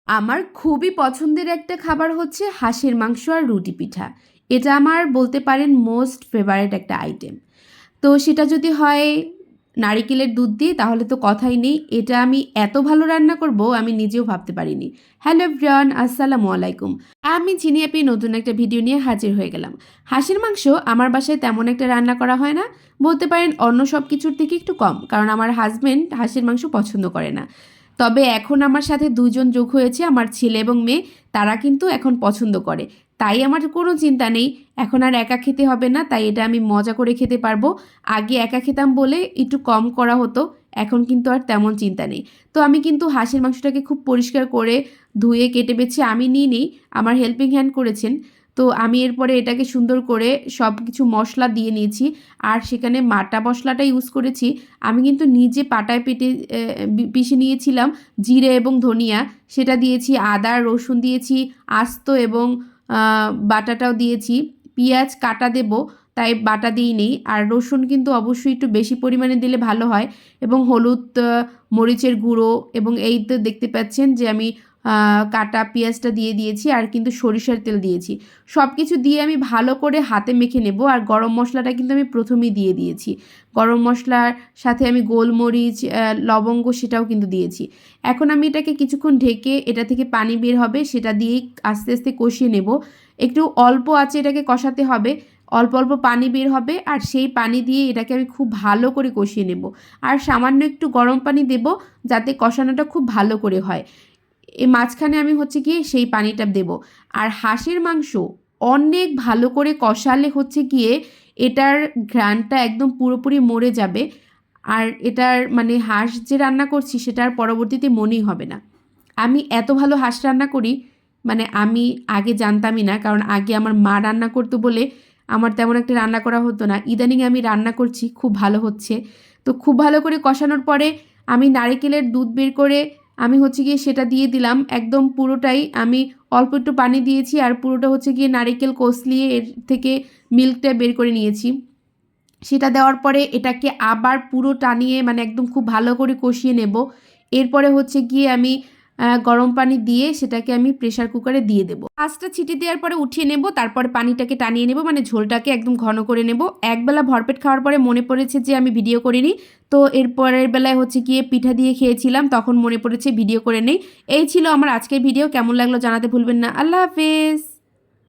আমার খুবই পছন্দের একটা খাবার হচ্ছে হাঁসের মাংস আর রুটি পিঠা। এটা আমার বলতে পারেন মোস্ট ফেভারিট একটা আইটেম। তো সেটা যদি হয় নারিকেলের দুধ দিয়ে তাহলে তো কথাই নেই। এটা আমি এত ভালো রান্না করব আমি নিজেও ভাবতে পারিনি। হ্যালো এভরিওয়ান, আসসালামু আলাইকুম। আমি চিনি আপনি নতুন একটা ভিডিও নিয়ে হাজির হয়ে গেলাম। হাঁসের মাংস আমার বাসায় তেমন একটা রান্না করা হয় না, বলতে পারেন অন্য সব কিছুর থেকে একটু কম, কারণ আমার হাজবেন্ড হাঁসের মাংস পছন্দ করে না। তবে এখন আমার সাথে দুজন যোগ হয়েছে, আমার ছেলে এবং মেয়ে। তারা কিন্তু এখন পছন্দ করে, তাই আমার কোনো চিন্তা নেই। এখন আর একা খেতে হবে না, তাই এটা আমি মজা করে খেতে পারবো। আগে একা খেতাম বলে একটু কম করা হতো, এখন কিন্তু আর তেমন চিন্তা নেই। তো আমি কিন্তু হাঁসের মাংসটাকে খুব পরিষ্কার করে ধুয়ে কেটে বেছে আমি নিই নেই, আমার হেল্পিং হ্যান্ড করেছেন। তো আমি এরপরে এটাকে সুন্দর করে সব কিছু মশলা দিয়ে নিয়েছি, আর সেখানে বাটা মশলাটা ইউজ করেছি। আমি কিন্তু নিজে পাটায় পেটে পিষে নিয়েছিলাম জিরে এবং ধনিয়া, সেটা দিয়েছি। আদা রসুন দিয়েছি আস্ত, এবং বাটাটাও দিয়েছি। পেঁয়াজ কাটা দেব, তাই বাটা দিই নেই। আর রসুন কিন্তু অবশ্যই একটু বেশি পরিমাণে দিলে ভালো হয়। এবং হলুদ, মরিচের গুঁড়ো, এবং এই তো দেখতে পাচ্ছেন যে আমি কাটা পেঁয়াজটা দিয়ে দিয়েছি, আর কিন্তু সরিষার তেল দিয়েছি। সব কিছু দিয়ে আমি ভালো করে হাতে মেখে নেব। আর গরম মশলাটা কিন্তু আমি প্রথমেই দিয়ে দিয়েছি। গরম মশলার সাথে আমি গোলমরিচ, লবঙ্গ সেটাও কিন্তু দিয়েছি। এখন আমি এটাকে কিছুক্ষণ ঢেকে, এটা থেকে পানি বের হবে সেটা দিয়েই আস্তে আস্তে কষিয়ে নেব। একটু অল্প আঁচে এটাকে কষাতে হবে, অল্প অল্প পানি বের হবে, আর সেই পানি দিয়ে এটাকে আমি খুব ভালো করে কষিয়ে নেব। আর সামান্য একটু গরম পানি দেব, যাতে কষানোটা খুব ভালো করে হয়। এই মাঝখানে আমি হচ্ছে গিয়ে সেই পানিটা দেব। আর হাঁসের মাংস অনেক ভালো করে কষালে হচ্ছে গিয়ে এটার ঘ্রাণটা একদম পুরোপুরি মরে যাবে। আর এটার মানে হাঁস যে রান্না করছি সেটার পরবর্তীতে মনেই হবে না। আমি এত ভালো হাঁস রান্না করি, মানে আমি আগে জানতামই না, কারণ আগে আমার মা রান্না করতো বলে আমার তেমন একটা রান্না করা হতো না। ইদানিং আমি রান্না করছি, খুব ভালো হচ্ছে। তো খুব ভালো করে কষানোর পরে আমি নারিকেলের দুধ বের করে আমি হচ্ছে গিয়ে সেটা দিয়ে দিলাম একদম পুরোটাই। আমি অল্প একটু পানি দিয়েছি, আর পুরোটা হচ্ছে গিয়ে নারিকেল কষলিয়ে এর থেকে মিল্কটা বের করে নিয়েছি। সেটা দেওয়ার পরে এটাকে আবার পুরো টানিয়ে মানে একদম খুব ভালো করে কষিয়ে নেব। এরপরে হচ্ছে গিয়ে আমি গরম পানি দিয়ে সেটাকে আমি প্রেসার কুকারে দিয়ে দেবো। 5টা সিটি দেওয়ার পরে উঠিয়ে নেব, তারপরে পানিটাকে টানিয়ে নেব, মানে ঝোলটাকে একদম ঘন করে নেব। একবেলা ভরপেট খাওয়ার পরে মনে পড়েছে যে আমি ভিডিও করিনি। তো এর পরের বেলায় হচ্ছে গিয়ে পিঠা দিয়ে খেয়েছিলাম, তখন মনে পড়েছে ভিডিও করে নেই। এই ছিল আমার আজকের ভিডিও। কেমন লাগলো জানাতে ভুলবেন না। আল্লাহ হাফেজ।